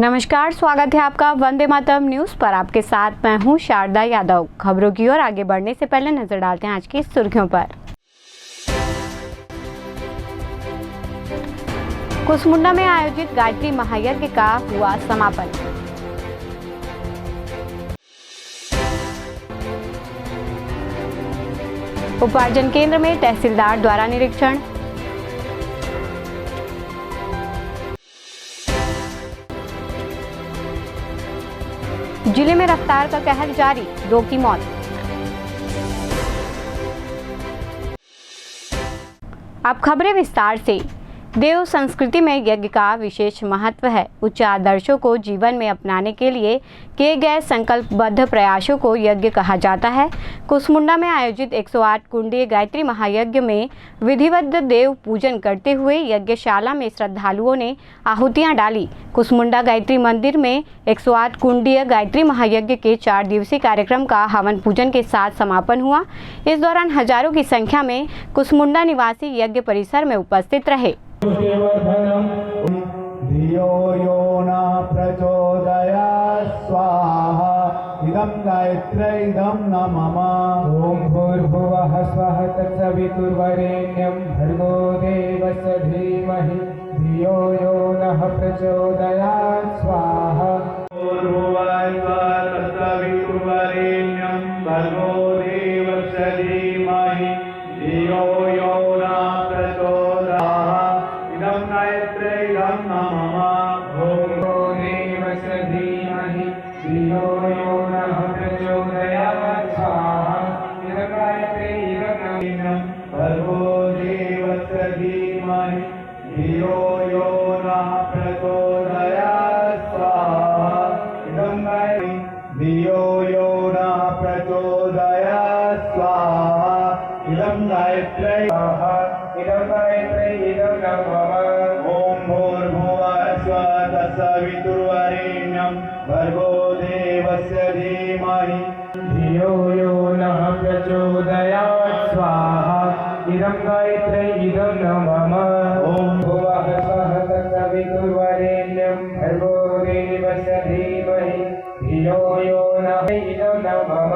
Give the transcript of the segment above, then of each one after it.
नमस्कार, स्वागत है आपका वंदे मातरम न्यूज पर। आपके साथ मैं हूं शारदा यादव। खबरों की ओर आगे बढ़ने से पहले नजर डालते हैं आज की सुर्खियों पर। कुसमुंडा में आयोजित गायत्री महायज्ञ का हुआ समापन। उपार्जन केंद्र में तहसीलदार द्वारा निरीक्षण। जिले में रफ्तार का कहर जारी, 2 की मौत। अब खबरें विस्तार से। देव संस्कृति में यज्ञ का विशेष महत्व है। उच्च आदर्शों को जीवन में अपनाने के लिए किए गए संकल्पबद्ध प्रयासों को यज्ञ कहा जाता है। कुसमुंडा में आयोजित 108 कुंडीय गायत्री महायज्ञ में विधिवत देव पूजन करते हुए यज्ञशाला में श्रद्धालुओं ने आहुतियां डाली। कुसमुंडा गायत्री मंदिर में 108 कुंडीय गायत्री महायज्ञ के 4 दिवसीय कार्यक्रम का हवन पूजन के साथ समापन हुआ। इस दौरान हजारों की संख्या में कुसमुंडा निवासी यज्ञ परिसर में उपस्थित रहे। धियो यो न प्रचोदयात् स्वाहा इदं गायत्र्यैदं न मम। ॐ भूर्भुवः स्वः तत्सवितुर्वरेण्यं भर्गो देवस्य धीमहि धियो यो नः प्रचोदयात् स्वाहा। भूर्भुवः स्वः तत्सवितुर्वरेण्यं भर्गो देवस्य धीमहि धियो यो न प्रचोदयात् इदं गायत्र्यैदं न मम। भर्गो देवस्य धीमहि धियो यो नः प्रचोदयात् स्वाहा। इदं गायत्र्यैदं न मम। भर्गो देवस्य धीमहि धियो यो नः प्रचोदयात् स्वाहा। इदं गायत्र्यैदं धियो यो नः प्रचोदयात् स्वाहा। इदं गायत्र्यैदं इदं न मम। ॐ भूर्भुवः स्वः तत्सवितुर्वरेण्यं भर्गो देवस्य धीमहि धियो यो नः प्रचोदयात् स्वाहा। इदं गायत्र्यैदं न मम। ॐ भुवः स्वः तत्सवितुर्वरेण्यं भर्गो देवस्य धीमहि धियो यो नः इदं न मम।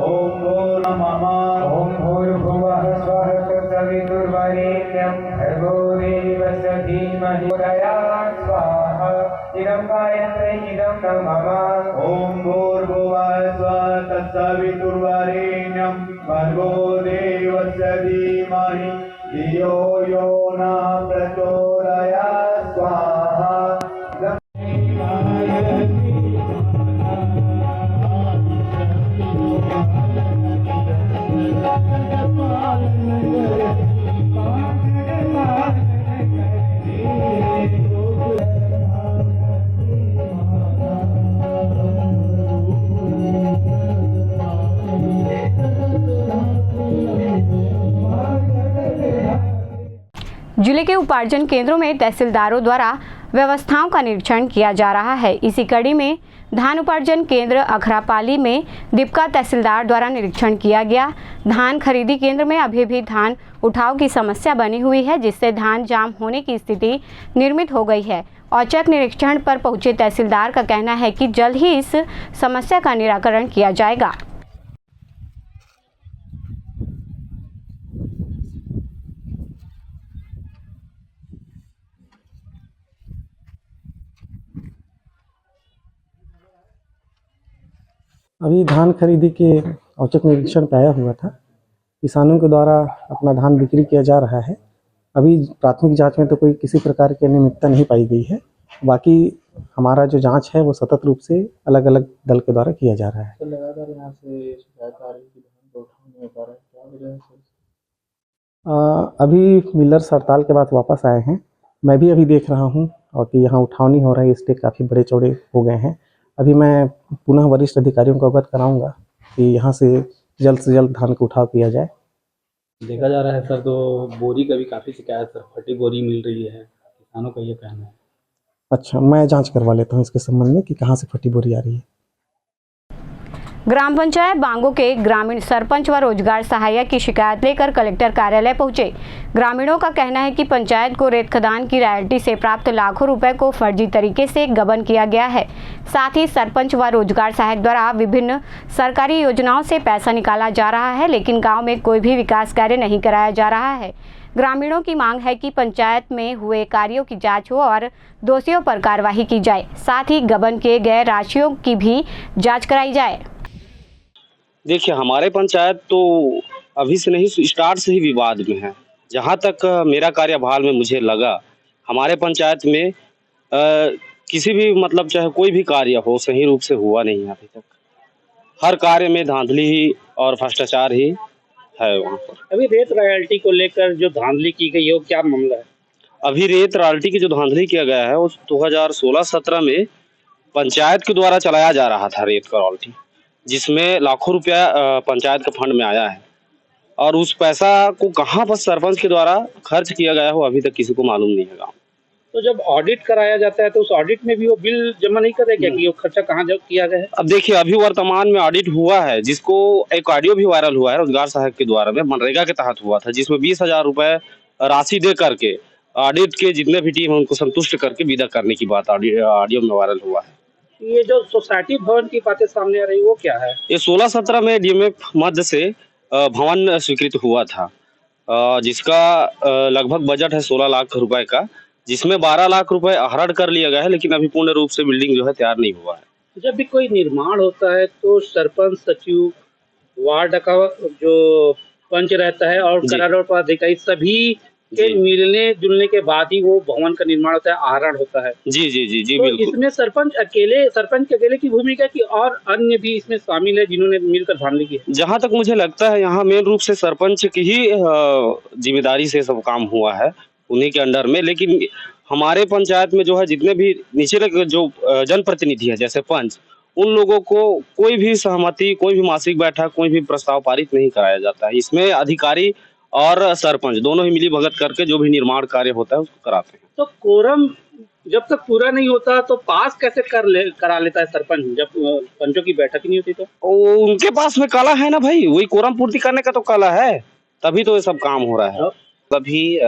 ॐ भूर्मम ॐ भूर्भुवः स्वः तत्सवितुर्वरेण्यं भर्गो देवस्य धीमहि उदयात् स्वाहा। इदं गायत्र्यैदं न मम। ॐ भूर्भुवः स्वः तत्सवितुर्वरेण्यं भर्गो देवस्य धीमहि धियो यो नः प्रचोदयात् स्वाहा। जिले के उपार्जन केंद्रों में तहसीलदारों द्वारा व्यवस्थाओं का निरीक्षण किया जा रहा है। इसी कड़ी में धान उपार्जन केंद्र अखरापाली में दीपका तहसीलदार द्वारा निरीक्षण किया गया। धान खरीदी केंद्र में अभी भी धान उठाव की समस्या बनी हुई है, जिससे धान जाम होने की स्थिति निर्मित हो गई है। औचक निरीक्षण पर पहुंचे तहसीलदार का कहना है कि जल्द ही इस समस्या का निराकरण किया जाएगा। अभी धान खरीदी के औचक निरीक्षण पे आया हुआ था। किसानों के द्वारा अपना धान बिक्री किया जा रहा है। अभी प्राथमिक जांच में तो कोई किसी प्रकार की अनियमितता नहीं पाई गई है। बाकी हमारा जो जांच है वो सतत रूप से अलग अलग दल के द्वारा किया जा रहा है। तो लगातार यहाँ से शिकायत आ रही है कि धान को उठा नहीं पा रहा है, क्या वजह है सर? अभी मिलर्स हड़ताल के बाद वापस आए हैं। मैं भी अभी देख रहा हूँ और कि यहाँ उठाव नहीं हो रहा है। इसके काफ़ी बड़े चौड़े हो गए हैं। अभी मैं पुनः वरिष्ठ अधिकारियों को अवगत कराऊंगा कि यहाँ से जल्द धान का उठाव किया जाए। देखा जा रहा है सर, तो बोरी का भी काफ़ी शिकायत सर, फटी बोरी मिल रही है, किसानों का ये कहना है। अच्छा, मैं जांच करवा लेता हूँ इसके संबंध में कि कहाँ से फटी बोरी आ रही है। ग्राम पंचायत बांगो के ग्रामीण सरपंच व रोजगार सहायक की शिकायत लेकर कलेक्टर कार्यालय पहुंचे। ग्रामीणों का कहना है कि पंचायत को रेत खदान की रॉयल्टी से प्राप्त लाखों रुपए को फर्जी तरीके से गबन किया गया है। साथ ही सरपंच व रोजगार सहायक द्वारा विभिन्न सरकारी योजनाओं से पैसा निकाला जा रहा है, लेकिन गाँव में कोई भी विकास कार्य नहीं कराया जा रहा है। ग्रामीणों की मांग है कि पंचायत में हुए कार्यों की जांच हो और दोषियों पर कार्रवाई की जाए। साथ ही गबन किए गए राशियों की भी जांच कराई जाए। देखिए, हमारे पंचायत तो अभी से नहीं, स्टार्ट से ही विवाद में है। जहाँ तक मेरा कार्यभार में मुझे लगा, हमारे पंचायत में किसी भी मतलब चाहे कोई भी कार्य हो सही रूप से हुआ नहीं है अभी तक। हर कार्य में धांधली ही और भ्रष्टाचार ही है वहाँ पर। अभी रेत रॉयल्टी को लेकर जो धांधली की गई है वो क्या मामला है? अभी रेत रॉयल्टी की जो धांधली किया गया है वो 2016-17 में पंचायत के द्वारा चलाया जा रहा था रेत का रॉयल्टी, जिसमें लाखों रुपया पंचायत के फंड में आया है और उस पैसा को कहाँ पर सरपंच के द्वारा खर्च किया गया हो अभी तक किसी को मालूम नहीं है गाँव। तो जब ऑडिट कराया जाता है तो उस ऑडिट में भी वो बिल जमा नहीं करे क्या कि वो खर्चा कहाँ जब किया गया है? अब देखिए, अभी वर्तमान में ऑडिट हुआ है, जिसको एक ऑडियो भी वायरल हुआ है रोजगार सहायक के द्वारा में, मनरेगा के तहत हुआ था, जिसमें 20,000 रुपए राशि दे करके ऑडिट के जितने भी टीम है उनको संतुष्ट करके विदा करने की बात ऑडियो में वायरल हुआ है। ये जो सोसाइटी भवन की बातें सामने आ रही वो क्या है? ये 16-17 में डीएमएफ मध्य से भवन स्वीकृत हुआ था, जिसका लगभग बजट है 16 लाख रुपए का, जिसमें 12 लाख रुपए आहरण कर लिया गया है, लेकिन अभी पूर्ण रूप से बिल्डिंग जो है तैयार नहीं हुआ है। जब भी कोई निर्माण होता है तो सरपंच, सचिव, वार्ड का जो पंच रहता है और करारों पदाधिकारी सभी के मिलने जुलने के बाद ही वो भवन का निर्माण होता है, आहरण होता है। जी जी जी जी तो बिल्कुल। इसमें सरपंच के अकेले की भूमिका की और अन्य भी इसमें शामिल है जिन्होंने मिलकर धांधली की है? जहाँ तक मुझे लगता है यहाँ मेन रूप से सरपंच की ही जिम्मेदारी से सब काम हुआ है, उन्हीं के अंडर में। लेकिन हमारे पंचायत में जो है जितने भी निचले जो जनप्रतिनिधि है जैसे पंच, उन लोगों को कोई भी सहमति, कोई भी मासिक बैठक, कोई भी प्रस्ताव पारित नहीं कराया जाता है। इसमें अधिकारी और सरपंच दोनों ही मिली भगत करके जो भी निर्माण कार्य होता है उसको कराते हैं। तो कोरम जब तक पूरा नहीं होता तो पास कैसे करा लेता है सरपंच, जब पंचों की बैठक ही नहीं होती? तो उनके पास में कला है ना भाई, वही कोरम पूर्ति करने का तो कला है, तभी तो ये सब काम हो रहा है। अभी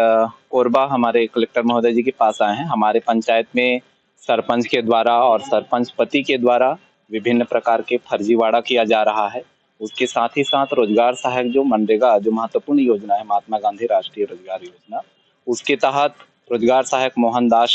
कोरबा हमारे कलेक्टर महोदय जी के पास आए हैं। हमारे पंचायत में सरपंच के द्वारा और सरपंच पति के द्वारा विभिन्न प्रकार के फर्जीवाड़ा किया जा रहा है। उसके साथ ही साथ रोजगार सहायक जो मनरेगा जो महत्वपूर्ण योजना है, महात्मा गांधी राष्ट्रीय रोजगार योजना, उसके तहत रोजगार सहायक मोहन दास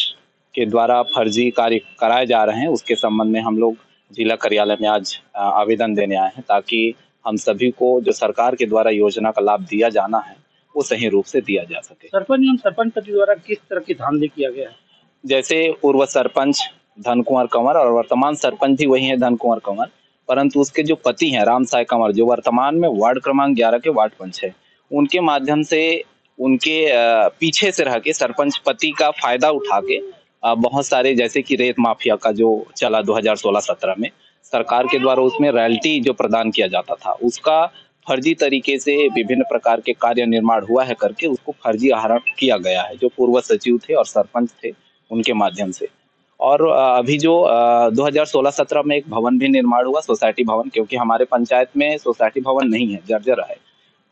के द्वारा फर्जी कार्य कराए जा रहे हैं। उसके संबंध में हम लोग जिला कार्यालय में आज आवेदन देने आए हैं, ताकि हम सभी को जो सरकार के द्वारा योजना का लाभ दिया जाना है वो सही रूप से दिया जा सके। सरपंच एवं सरपंच पति द्वारा किस तरह की धांधली किया गया है? जैसे पूर्व सरपंच धन कुंवर कंवर और वर्तमान सरपंच भी वही है धन कुंवर कंवर, परंतु उसके जो पति हैं राम साय कंवर, जो वर्तमान में वार्ड क्रमांक 11 के वार्ड पंच है, उनके माध्यम से उनके पीछे से रह के सरपंच पति का फायदा उठा के बहुत सारे, जैसे कि रेत माफिया का जो चला 2016-17 में, सरकार के द्वारा उसमें रॉयल्टी जो प्रदान किया जाता था उसका फर्जी तरीके से विभिन्न प्रकार के कार्य निर्माण हुआ है करके उसको फर्जी आहरण किया गया है, जो पूर्व सचिव थे और सरपंच थे उनके माध्यम से। और अभी जो 2016-17 में एक भवन भी निर्माण हुआ, सोसाइटी भवन, क्योंकि हमारे पंचायत में सोसाइटी भवन नहीं है, जर्जर है,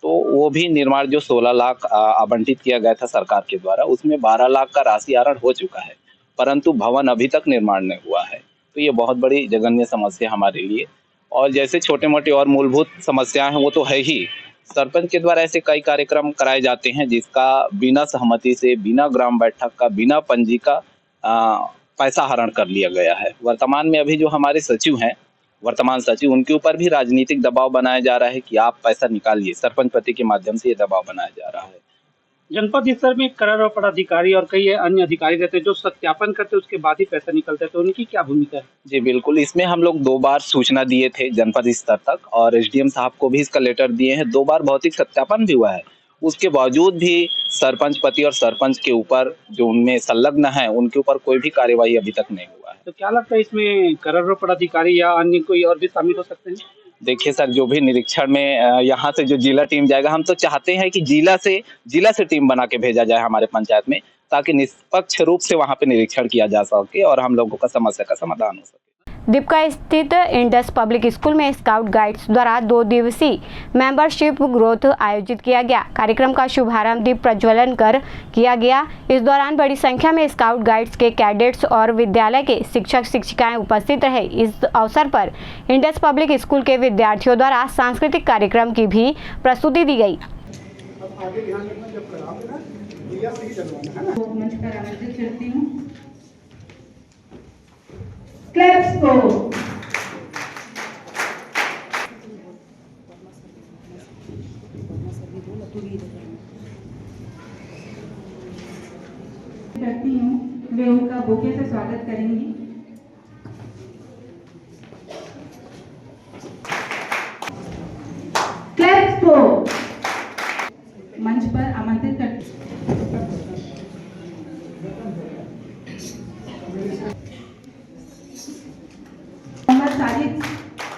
तो वो भी निर्माण जो 16 लाख आवंटित किया गया था सरकार के द्वारा, उसमें 12 लाख का राशि आहरण हो चुका है, परंतु भवन अभी तक निर्माण नहीं हुआ है। तो ये बहुत बड़ी जघन्य समस्या हमारे लिए। और जैसे छोटे मोटे और मूलभूत समस्याएं हैं वो तो है ही, सरपंच के द्वारा ऐसे कई कार्यक्रम कराए जाते हैं जिसका बिना सहमति से, बिना ग्राम बैठक का, बिना पंजी का पैसा हरण कर लिया गया है। वर्तमान में अभी जो हमारे सचिव हैं, वर्तमान सचिव, उनके ऊपर भी राजनीतिक दबाव बनाया जा रहा है कि आप पैसा निकालिए, सरपंच पति के माध्यम से ये दबाव बनाया जा रहा है। जनपद स्तर में करार और पदाधिकारी और कई अन्य अधिकारी रहते हैं जो सत्यापन करते हैं, उसके बाद ही पैसा निकलता है, तो उनकी क्या भूमिका है? जी बिल्कुल, इसमें हम लोग 2 बार सूचना दिए थे जनपद स्तर तक, और एसडीएम साहब को भी इसका लेटर दिए हैं। 2 बार भौतिक सत्यापन भी हुआ है, उसके बावजूद भी सरपंच पति और सरपंच के ऊपर जो उनमें संलग्न है उनके ऊपर कोई भी कार्यवाही अभी तक नहीं हुआ है। तो क्या लगता है इसमें करार और पदाधिकारी या अन्य कोई और भी शामिल हो सकते हैं? देखिए सर, जो भी निरीक्षण में यहाँ से जो जिला टीम जाएगा, हम तो चाहते हैं कि जिला से टीम बना के भेजा जाए हमारे पंचायत में, ताकि निष्पक्ष रूप से वहाँ पे निरीक्षण किया जा सके और हम लोगों का समस्या का समाधान हो सके। दीपका स्थित इंडस पब्लिक स्कूल में स्काउट गाइड्स द्वारा 2 दिवसीय मेंबरशिप ग्रोथ आयोजित किया गया। कार्यक्रम का शुभारंभ दीप प्रज्वलन कर किया गया। इस दौरान बड़ी संख्या में स्काउट गाइड्स के कैडेट्स और विद्यालय के शिक्षक शिक्षिकाएं उपस्थित रहे। इस अवसर पर इंडस पब्लिक स्कूल के विद्यार्थियों द्वारा सांस्कृतिक कार्यक्रम की भी प्रस्तुति दी गई। मंच पर आमंत्रित करती हूँ। क्लैप्स को करती हूँ, वे उनका बुके से स्वागत करेंगी। क्लैप्स को मंच पर आमंत्रित करती हूँ।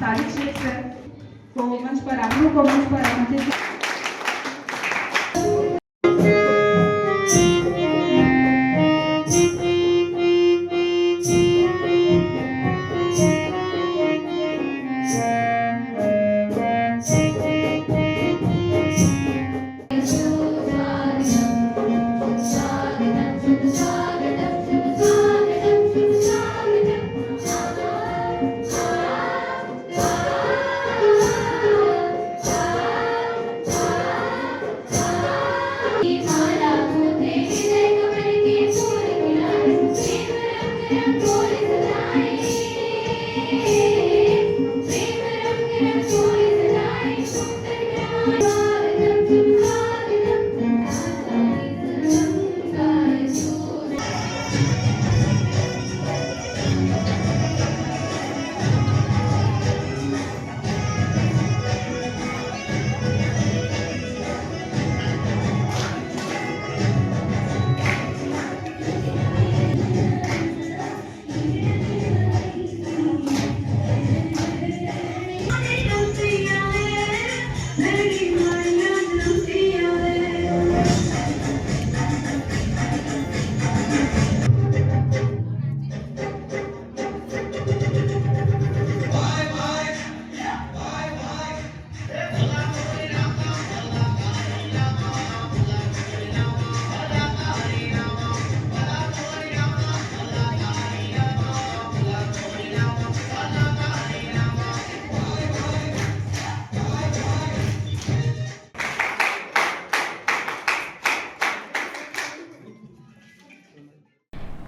साजिद शेख सर को मंच पर आमंत्रित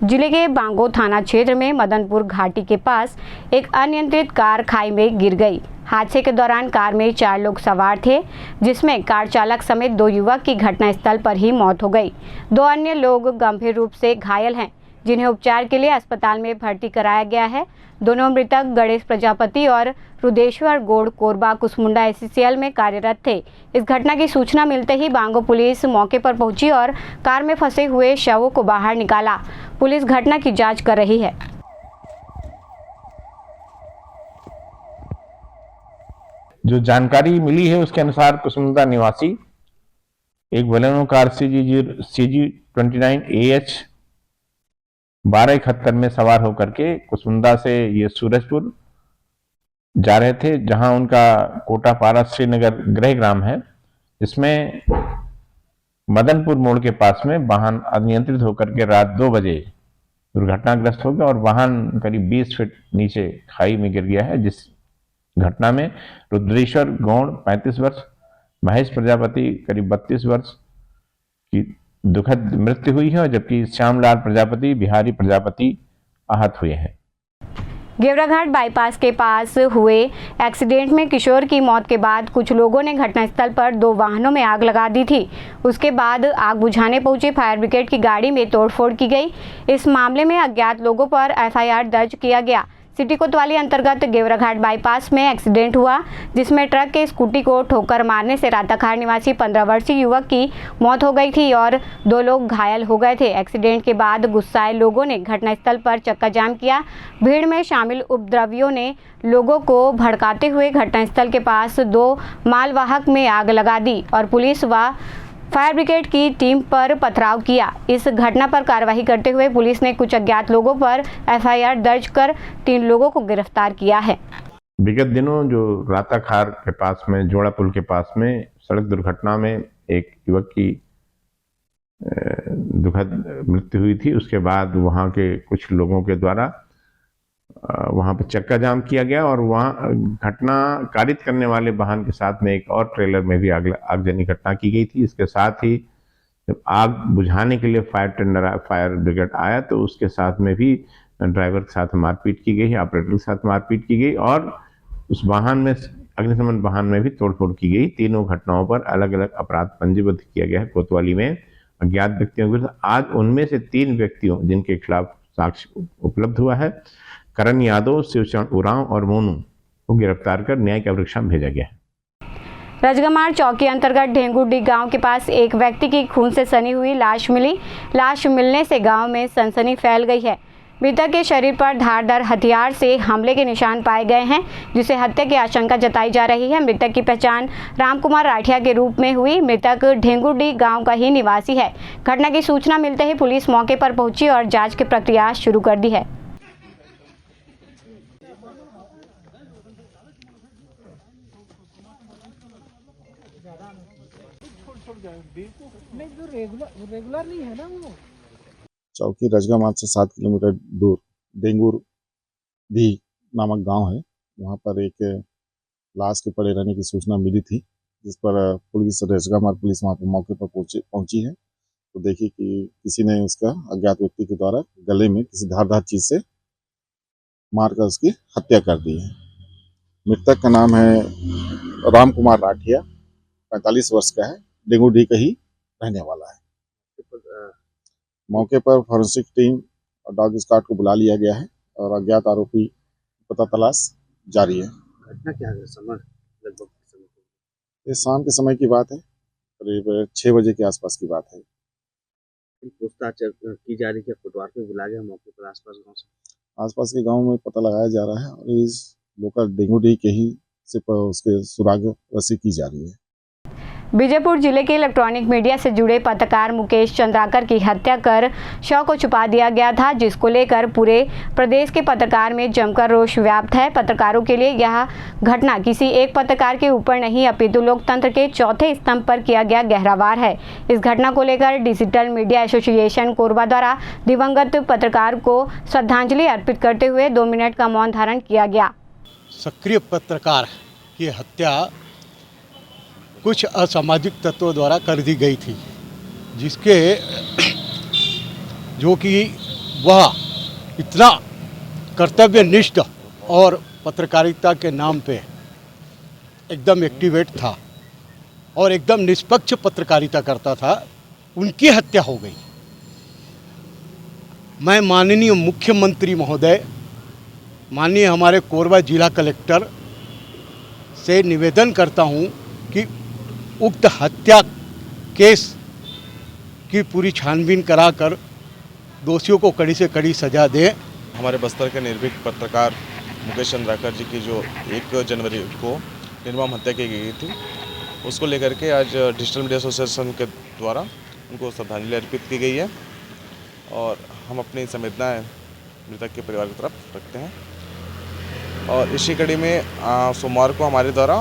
जिले के बांगो थाना क्षेत्र में मदनपुर घाटी के पास एक अनियंत्रित कार खाई में गिर गई। हादसे के दौरान कार में 4 लोग सवार थे, जिसमें कार चालक समेत 2 युवक की घटनास्थल पर ही मौत हो गई। 2 अन्य लोग गंभीर रूप से घायल हैं, जिन्हें उपचार के लिए अस्पताल में भर्ती कराया गया है। दोनों मृतक गणेश प्रजापति और रुदेश्वर गौड़ कोरबा कुसमुंडा SCCL में कार्यरत थे। इस घटना की सूचना मिलते ही बांगो पुलिस मौके पर पहुंची और कार में फंसे हुए शवों को बाहर निकाला। पुलिस घटना की जांच कर रही है। जो जानकारी मिली है उसके अनुसार कुसमुंडा निवासी एक बलेनो कार CG 29 AH 1271 में सवार होकर के कुसमुंडा से ये सूरजपुर जा रहे थे, जहां उनका कोटापारा श्रीनगर गृह ग्राम है, जिसमें मदनपुर मोड़ के पास में वाहन अनियंत्रित होकर के रात 2 बजे दुर्घटनाग्रस्त हो गया और वाहन करीब 20 फीट नीचे खाई में गिर गया है। जिस घटना में रुद्रेश्वर गौड़ 35 वर्ष, महेश प्रजापति करीब 32 वर्ष की दुखद मृत्यु हुई है और जबकि श्यामलाल प्रजापति, बिहारी प्रजापति आहत हुए हैं। गेवराघाट बाईपास के पास हुए एक्सीडेंट में किशोर की मौत के बाद कुछ लोगों ने घटनास्थल पर 2 वाहनों में आग लगा दी थी। उसके बाद आग बुझाने पहुंचे फायर ब्रिगेड की गाड़ी में तोड़फोड़ की गई। इस मामले में अज्ञात लोगों पर FIR दर्ज किया गया। सिटी कोतवाली अंतर्गत गेवराघाट बाईपास में एक्सीडेंट हुआ, जिसमें ट्रक के स्कूटी को ठोकर मारने से राताखार निवासी 15 वर्षीय युवक की मौत हो गई थी और 2 लोग घायल हो गए थे। एक्सीडेंट के बाद गुस्साए लोगों ने घटनास्थल पर चक्का जाम किया। भीड़ में शामिल उपद्रवियों ने लोगों को भड़काते हुए घटनास्थल के पास 2 मालवाहक में आग लगा दी और पुलिस व फायर ब्रिगेड की टीम पर पथराव किया। इस घटना पर कार्रवाई करते हुए पुलिस ने कुछ अज्ञात लोगों पर एफआईआर दर्ज कर 3 लोगों को गिरफ्तार किया है। विगत दिनों जो राताखार के पास में जोड़ा पुल के पास में सड़क दुर्घटना में एक युवक की दुखद मृत्यु हुई थी, उसके बाद वहां के कुछ लोगों के द्वारा वहां पर चक्का जाम किया गया और वहां घटना कारित करने वाले वाहन के साथ में एक और ट्रेलर में भी आगजनी घटना की गई थी। इसके साथ ही जब आग बुझाने के लिए फायर ब्रिगेड आया तो उसके साथ में भी ड्राइवर के साथ मारपीट की गई, ऑपरेटर के साथ मारपीट की गई और उस वाहन में अग्निशमन वाहन में भी तोड़फोड़ की गई। तीनों घटनाओं पर अलग अलग अपराध पंजीबद्ध किया गया है कोतवाली में अज्ञात व्यक्तियों के। आज उनमें से 3 व्यक्तियों जिनके खिलाफ साक्ष्य उपलब्ध हुआ है, करण यादव, शिवचरण उरांव और मोनू को गिरफ्तार कर न्यायिक अभिरक्षा में भेजा गया है। रजगमार चौकी अंतर्गत ढेंगुडी गांव के पास एक व्यक्ति की खून से सनी हुई लाश मिली। लाश मिलने से गांव में सनसनी फैल गई है। मृतक के शरीर पर धारदार हथियार से हमले के निशान पाए गए हैं, जिसे हत्या की आशंका जताई जा रही है। मृतक की पहचान रामकुमार राठिया के रूप में हुई। मृतक ढेंगुडी गांव का ही निवासी है। घटना की सूचना मिलते ही पुलिस मौके पर पहुंची और जांच की प्रक्रिया शुरू कर दी है। चौकी रजगामार्ग से 7 किलोमीटर दूर डेंगुडी नामक गांव है। वहां पर एक लाश के पड़े रहने की सूचना मिली थी, जिस पर पुलिस रजगामार्ग पुलिस वहां पर मौके पर पहुंची है तो देखी कि किसी ने उसका अज्ञात व्यक्ति के द्वारा गले में किसी धारदार चीज से मारकर उसकी हत्या कर दी है। मृतक का नाम है रामकुमार राठिया, 45 वर्ष का है, डेंगुडी का ही रहने वाला है। मौके पर फॉरेंसिक टीम और डॉग स्क्वाड को बुला लिया गया है और अज्ञात आरोपी पता तलाश जारी है। घटना क्या है? समय लगभग ये शाम के समय की बात है, करीब 6 बजे के आसपास की बात है। पूछताछ की जा रही है, फुटवार पे बुला गया मौके पर आसपास के गांव में पता लगाया जा रहा है और इस लोकल डेंगुडी के ही से उसके सुराग रस्सी की जा रही है। बीजापुर जिले के इलेक्ट्रॉनिक मीडिया से जुड़े पत्रकार मुकेश चंद्राकर की हत्या कर शव को छुपा दिया गया था, जिसको लेकर पूरे प्रदेश के पत्रकार में जमकर रोष व्याप्त है। पत्रकारों के लिए यह घटना किसी एक पत्रकार के ऊपर नहीं अपितु लोकतंत्र के चौथे स्तंभ पर किया गया गहरा वार है। इस घटना को लेकर डिजिटल मीडिया एसोसिएशन कोरबा द्वारा दिवंगत पत्रकार को श्रद्धांजलि अर्पित करते हुए 2 मिनट का मौन धारण किया गया। सक्रिय पत्रकार की हत्या कुछ असामाजिक तत्वों द्वारा कर दी गई थी, जिसके जो कि वह इतना कर्तव्यनिष्ठ और पत्रकारिता के नाम पे एकदम एक्टिवेट था और एकदम निष्पक्ष पत्रकारिता करता था, उनकी हत्या हो गई। मैं माननीय मुख्यमंत्री महोदय, माननीय हमारे कोरबा जिला कलेक्टर से निवेदन करता हूं कि उक्त हत्या केस की पूरी छानबीन कराकर दोषियों को कड़ी से कड़ी सजा दें। हमारे बस्तर के निर्भीक पत्रकार मुकेश चंद्राकर जी की जो 1 जनवरी को निर्मम हत्या की गई थी, उसको लेकर के आज डिजिटल मीडिया एसोसिएशन के द्वारा उनको श्रद्धांजलि अर्पित की गई है और हम अपनी संवेदनाएं मृतक के परिवार की तरफ रखते हैं। और इसी कड़ी में सोमवार को हमारे द्वारा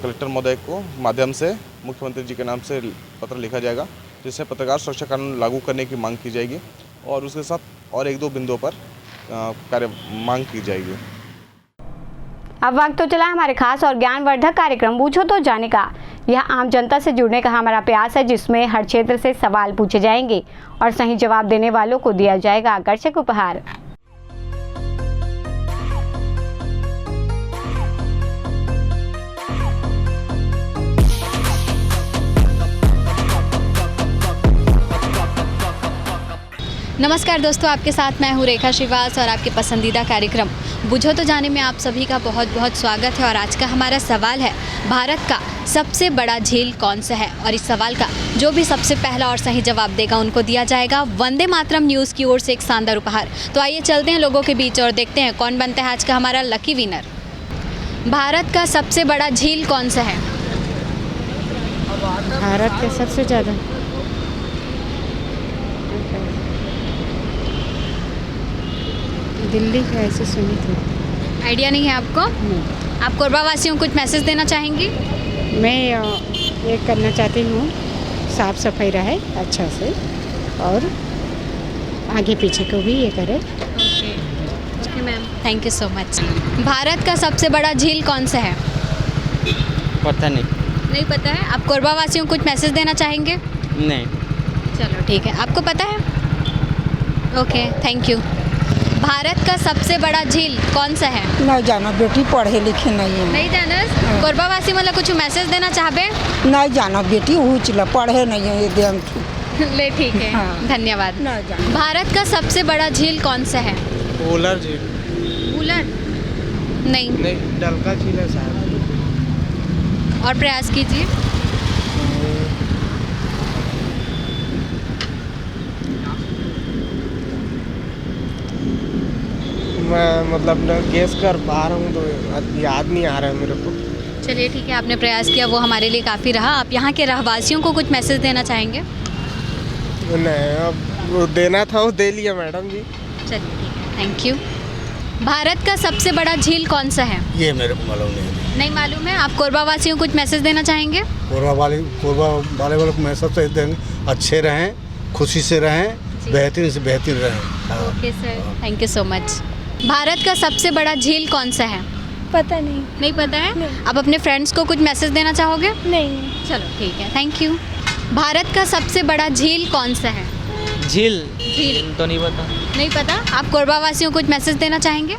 कलेक्टर महोदय को माध्यम से मुख्यमंत्री जी के नाम से पत्र लिखा जाएगा, जिससे पत्रकार सुरक्षा कानून लागू करने की मांग की जाएगी और उसके साथ और 1-2 बिंदुओं पर कार्य मांग की जाएगी। अब वक्त तो चला हमारे खास और ज्ञानवर्धक कार्यक्रम पूछो तो जाने का। यह आम जनता से जुड़ने का हमारा प्रयास है, जिसमें हर क्षेत्र से सवाल पूछे जाएंगे और सही जवाब देने वालों को दिया जाएगा आकर्षक उपहार। नमस्कार दोस्तों, आपके साथ मैं हूँ रेखा श्रीवास और आपके पसंदीदा कार्यक्रम बुझो तो जाने में आप सभी का बहुत बहुत स्वागत है। और आज का हमारा सवाल है, भारत का सबसे बड़ा झील कौन सा है? और इस सवाल का जो भी सबसे पहला और सही जवाब देगा उनको दिया जाएगा वंदे मातरम न्यूज़ की ओर से एक शानदार उपहार। तो आइए चलते हैं लोगों के बीच और देखते हैं कौन बनता है आज का हमारा लकी विनर। भारत का सबसे बड़ा झील कौन सा है? भारत के सबसे ज़्यादा दिल्ली का ऐसे सुनी थी। आइडिया नहीं है आपको? आप कोरबा वासियों को कुछ मैसेज देना चाहेंगी? मैं ये करना चाहती हूँ, साफ सफाई रहे अच्छा से और आगे पीछे को भी ये करे। Okay ma'am, thank you so much. Bharat का सबसे बड़ा झील कौन सा है? पता नहीं। नहीं पता है? आप कोरबा वासियों को कुछ मैसेज देना चाहेंगे? नहीं। चलो ठीक है, आपको पता है? Okay, thank you. भारत का सबसे बड़ा झील कौन सा है? नहीं जाना बेटी, पढ़े लिखे नहीं है। नहीं जाना? कोरबा वासी मतलब कुछ मैसेज देना चाहबे? नहीं जाना बेटी, वो चला पढ़े नहीं है एकदम। ले ठीक है, हाँ। धन्यवाद। नहीं जाना। भारत का सबसे बड़ा झील कौन सा है? उलर झील। उलर? नहीं। नहीं, डलका झील है शायद। और प्रयास कीजिए। मैं मतलब न गेस कर पा रहा हूँ तो याद नहीं आ रहा है मेरे को। चलिए ठीक है, आपने प्रयास किया, वो हमारे लिए काफ़ी रहा। आप यहाँ के रहवासियों को कुछ मैसेज देना चाहेंगे? नहीं, अब वो देना था वो दे लिया मैडम जी। चलिए ठीक है, थैंक यू। भारत का सबसे बड़ा झील कौन सा है? ये मेरे को मालूम नहीं। नहीं मालूम है? आप कोरबा वासियों को कुछ मैसेज देना चाहेंगे? कोरबा वाले को मैसेज से देंगे, अच्छे रहें, खुशी से रहें, बेहतरीन से बेहतरीन रहें। Okay sir, thank you so much. Bharat का सबसे बड़ा झील कौन सा है? पता नहीं। नहीं पता है? आप अपने फ्रेंड्स को कुछ मैसेज देना चाहोगे? नहीं। चलो ठीक है, थैंक यू। भारत का सबसे बड़ा झील कौन सा है? झील तो नहीं पता। नहीं पता? आप कोरबा वासियों को कुछ मैसेज देना चाहेंगे?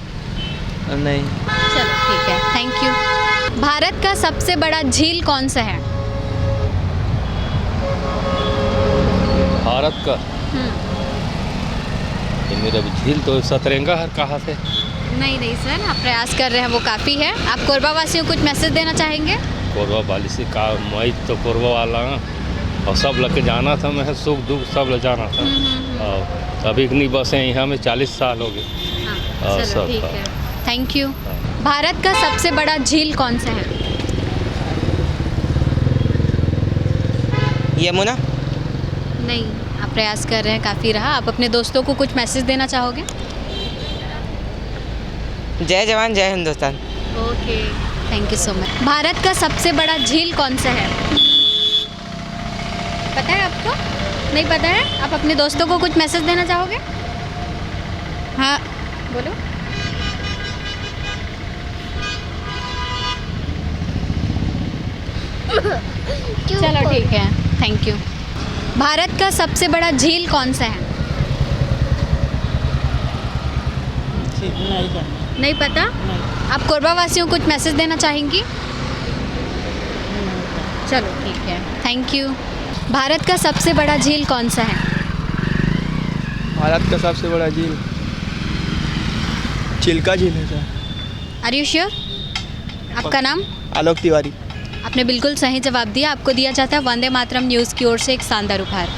नहीं। चलो ठीक है, थैंक यू। भारत का सबसे बड़ा झील कौन सा है? भारत का ये मेरा झील तो सतरंगा है, कहाँ से? नहीं सर, आप प्रयास कर रहे हैं, वो काफ़ी है। आप कोरबा वासियों को कुछ मैसेज देना चाहेंगे? कोरबा वाली से का मैं तो कोरबा वाला हूँ और सब लग के जाना था, मैं सुख दुख सब ले जाना था। और अभी इतनी बसें यहाँ में 40 साल हो गए। चलो सब ठीक है, थैंक यू। भारत का सबसे बड़ा झील कौन सा है? यमुना। नहीं, आप प्रयास कर रहे हैं, काफ़ी रहा। आप अपने दोस्तों को कुछ मैसेज देना चाहोगे? जय जवान जय Hindustan. Okay, thank you so much. Bharat का सबसे बड़ा झील कौन सा है? पता है आपको? नहीं पता है? आप अपने दोस्तों को कुछ मैसेज देना चाहोगे? हाँ बोलो। चलो ठीक है, थैंक यू। भारत का सबसे बड़ा झील कौन सा है? नहीं पता? आप कोरबा वासियों को कुछ मैसेज देना चाहेंगी? चलो ठीक है, थैंक यू। भारत का सबसे बड़ा झील कौन सा है? भारत का सबसे बड़ा झील चिल्का झील है सर। Are you sure? आपका नाम? आलोक तिवारी। आपने बिल्कुल सही जवाब दिया। आपको दिया जाता है वंदे मातरम न्यूज़ की ओर से एक शानदार उपहार।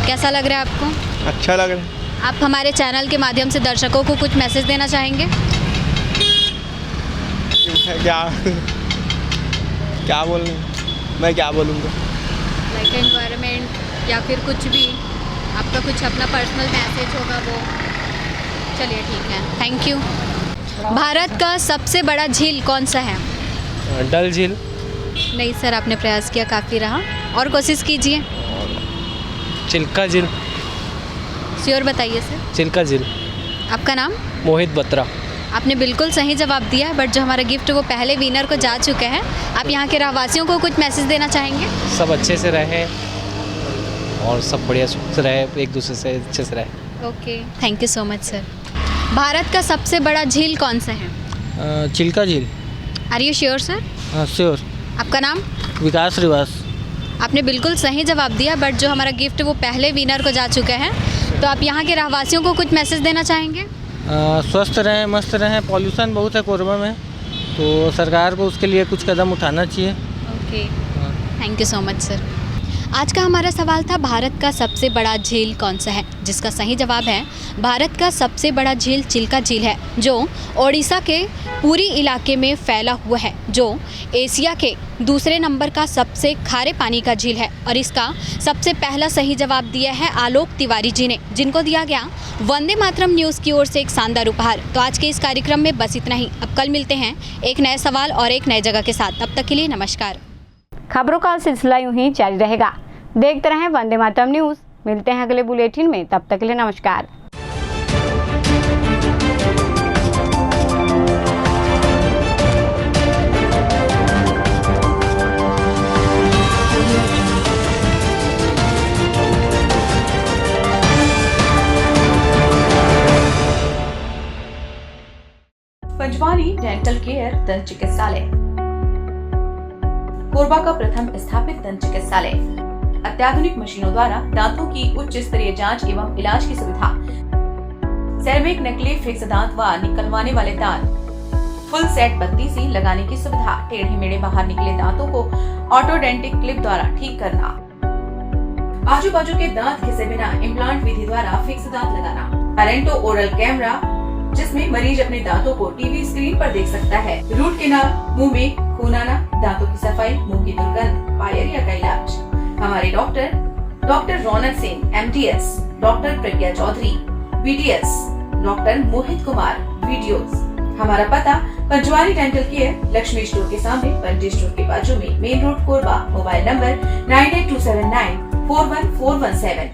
कैसा लग रहा है आपको? अच्छा लग रहा है। आप हमारे चैनल के माध्यम से दर्शकों को कुछ मैसेज देना चाहेंगे? क्या बोलूँ मैं, क्या बोलूँगा? लाइक एनवायरनमेंट या फिर कुछ भी आपका कुछ अपना पर्सनल मैसेज होगा वो। चलिए ठीक है, थैंक यू। भारत का सबसे बड़ा झील कौन सा है? डल झील। नहीं सर, आपने प्रयास किया, काफ़ी रहा, और कोशिश कीजिए। चिल्का झील। श्योर बताइए सर। चिल्का झील। आपका नाम? मोहित बत्रा। आपने बिल्कुल सही जवाब दिया है, बट जो हमारा गिफ्ट वो पहले विनर को जा चुके हैं। आप यहाँ के रहवासियों को कुछ मैसेज देना चाहेंगे? सब अच्छे से रहे और सब बढ़िया से रहे, एक दूसरे से अच्छे से रहे। Okay, thank you so much sir. Bharat का सबसे बड़ा झील कौन सा है? चिल्का झील। Are you sure sir? Sure. आपका नाम? विकास श्रीवास। आपने बिल्कुल सही जवाब दिया, बट जो हमारा गिफ्ट वो पहले विनर को जा चुके हैं। तो आप यहाँ के रहवासियों को कुछ मैसेज देना चाहेंगे? स्वस्थ रहें, मस्त रहें। पॉल्यूशन बहुत है कोरबा में, तो सरकार को उसके लिए कुछ कदम उठाना चाहिए। Okay, thank you so much sir. आज का हमारा सवाल था भारत का सबसे बड़ा झील कौन सा है, जिसका सही जवाब है भारत का सबसे बड़ा झील चिल्का झील है, जो ओडिशा के पूरी इलाके में फैला हुआ है, जो एशिया के दूसरे नंबर का सबसे खारे पानी का झील है। और इसका सबसे पहला सही जवाब दिया है आलोक तिवारी जी ने, जिनको दिया गया वंदे मातरम न्यूज़ की ओर से एक शानदार उपहार। तो आज के इस कार्यक्रम में बस इतना ही। अब कल मिलते हैं एक नए सवाल और एक नए जगह के साथ। तब तक के लिए नमस्कार। खबरों का सिलसिला यूं ही जारी रहेगा। देखते रहें वंदे मातरम न्यूज़। मिलते हैं अगले बुलेटिन में, तब तक के लिए नमस्कार। पंजवानी डेंटल केयर दंत चिकित्सालय, कोरबा का प्रथम स्थापित दंत चिकित्सालय। अत्याधुनिक मशीनों द्वारा दांतों की उच्च स्तरीय जांच एवं इलाज की सुविधा। सेरेमिक नकली फिक्स दांत व निकलवाने वाले दांत, फुल सेट बत्ती सी लगाने की सुविधा। टेढ़े मेढ़े बाहर निकले दांतों को ऑटोडेंटिक क्लिप द्वारा ठीक करना। आजू बाजू के दांत घिसे बिना इम्प्लांट विधि द्वारा फिक्स दांत लगाना। अरेंटो ओरल कैमरा, जिसमें मरीज अपने दांतों को टीवी स्क्रीन पर देख सकता है। रूट केनाल, मुंह में खून आना, दांतों की सफाई, मुंह की दुर्गंध, पायरिया का इलाज। हमारे डॉक्टर रौनक सिंह MDS, डॉक्टर प्रज्ञा Chaudhary BDS, doctor Mohit Kumar VDOs। हमारा पता Panjwani dental care, Lakshmi store के सामने, पंटी स्टोर के बाजू में, main road Korba. Mobile number 9827941417।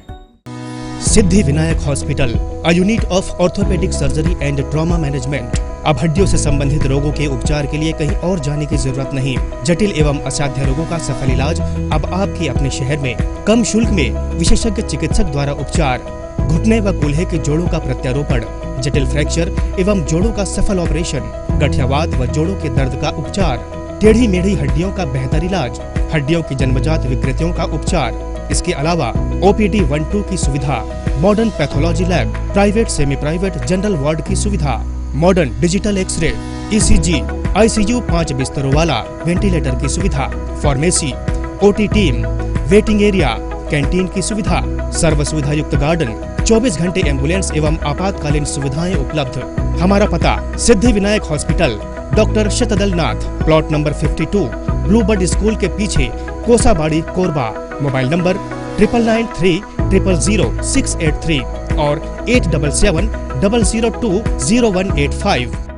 Siddhi Vinayak hospital, a unit of orthopaedic surgery and trauma management. अब हड्डियों से संबंधित रोगों के उपचार के लिए कहीं और जाने की जरूरत नहीं। जटिल एवं असाध्य रोगों का सफल इलाज अब आपके अपने शहर में। कम शुल्क में विशेषज्ञ चिकित्सक द्वारा उपचार। घुटने व कूल्हे के जोड़ों का प्रत्यारोपण, जटिल फ्रैक्चर एवं जोड़ों का सफल ऑपरेशन, गठियावात व जोड़ों के दर्द का उपचार, टेढ़ी मेढ़ी हड्डियों का बेहतर इलाज, हड्डियों की जन्मजात विकृतियों का उपचार। इसके अलावा OPD 1-2 की सुविधा, modern pathology lab, private semi private general ward की सुविधा, modern digital X-ray, ECG, ICU 5 बिस्तरों वाला वेंटिलेटर की सुविधा, pharmacy, OT team, waiting area, canteen की सुविधा, सर्व सुविधा युक्त गार्डन, 24 घंटे एम्बुलेंस एवं आपातकालीन सुविधाएं उपलब्ध। हमारा पता सिद्धि विनायक हॉस्पिटल, डॉक्टर शतदल नाथ, प्लॉट नंबर 52, ब्लूबर्ड स्कूल के पीछे, कोसाबाड़ी, कोरबा। मोबाइल नंबर 9993 000 683 और 877 002 0185।